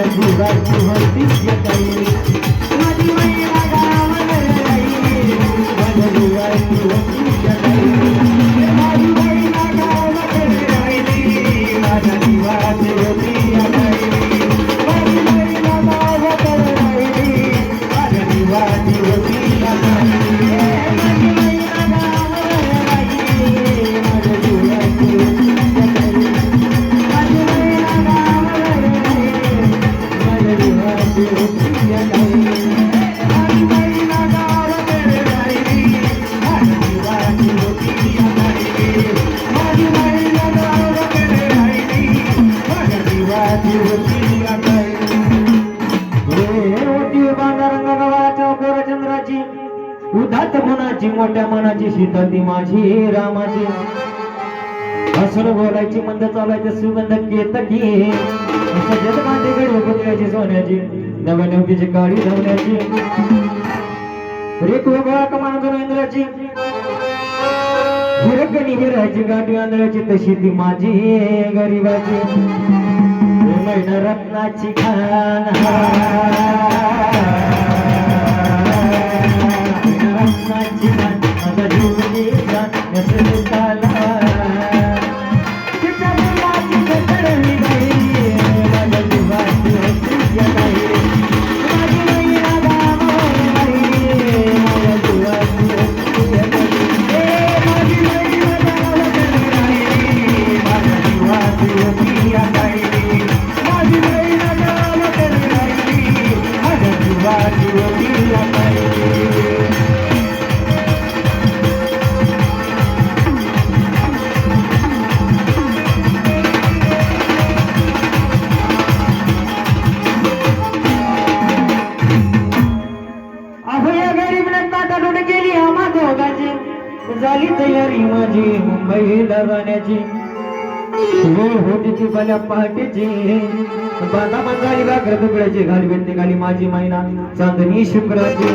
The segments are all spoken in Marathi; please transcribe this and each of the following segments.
जीवाची होती जगाई माझी मैना गावावर राहिली माझ्या जीवाची होती जगाई माझी मैना गावावर राहिली माझ्या जीवाची होती जगाई माझी मैना गावावर राहिली माझ्या जीवाची होती जगाई माझी मैना गावावर राहिली माझ्या जीवाची होती जगाई माझी मैना गावावर राहिली माझ्या जीवाची होती जगाई माझी मैना गावावर राहिली माझ्या जीवाची होती जगाई माझी मैना गावावर राहिली माझ्या जीवाची होती जगाई होती बांधा रंगगव्हाच्या गोरचंद्राची उदात मनाची मोठ्या मनाची सीता ती माझी रामाची हसून बोलायची मंद चालायची सुगंध केतकी सजत कांदे गडे पुतळ्याची सोन्याची नवनवतीची काळी धावण्याची रेख गोळा कमान इंद्राची हिरकणी हिराची गाठी आंधळ्याची तशी ती माझी गरीबाची मैना रत्नाची खान रत्नाची खान माझा जीवनी जान नसताला तिच्या मुलाची घडली नाही माझ्या जीवाची होती जगाई माझी मैना गावावर राहिली माझ्या जीवाची होती जगाई माझी मैना गावावर राहिली माझ्या जीवाची होती जगाई माझी मैना गावावर राहिली माझ्या जीवाची होती जगाई गेली आम्हा दोघांची झाली तयारी माझी मुंबईला जाण्याची वेळ होती ती भल्या पहाटेची बांधा बांधाली भाकर तुकड्याची घालवेत निघाली माझी मैना चांदणी शुक्राची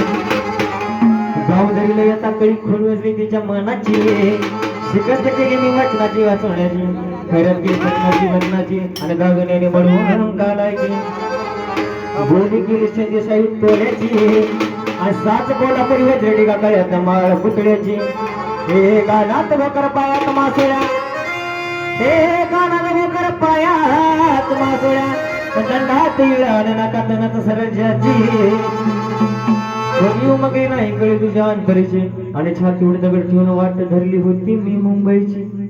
गाव दरीला येता कळी खोलवली तिच्या मनाची शिकत केली मी वचनाची वाचवण्याची खरंच गेली वचनाची वचनाची आणि दागण्याने म्हणून काढायची बोली केली संधी साहित्य तोल्याची असाच कोल्हापुरी वज्रडी का कळ्यात माळ पुतळ्याची हे गाण्यात भोकर पायात मासोळ्या हे गाण्यात भोकर पायात मासोळ्या दंडात इळान नाकातनात सरजाची कोणी उमगली नाही कळी तुझ्या अंतरीची आणि छातीवर दगड ठेवून वाट धरली होती मी मुंबईची